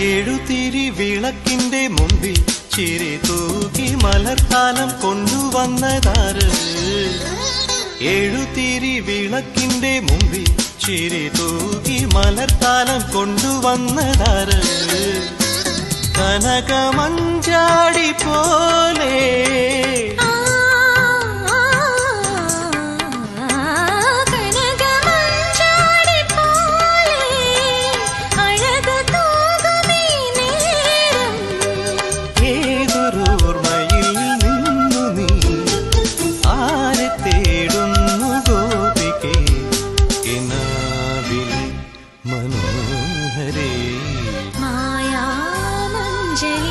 എഴുതിരി വിളക്കിന്റെ മുമ്പിൽ ചിരി തൂക്കി മലർത്താലം കൊണ്ടുവന്നതാര്? എഴുതിരി വിളക്കിന്റെ മുമ്പിൽ ചിരി തൂക്കി മലർത്താലം കൊണ്ടുവന്നതാര്? കനകമഞ്ചാടി പോലെ മായാമഞ്ജരി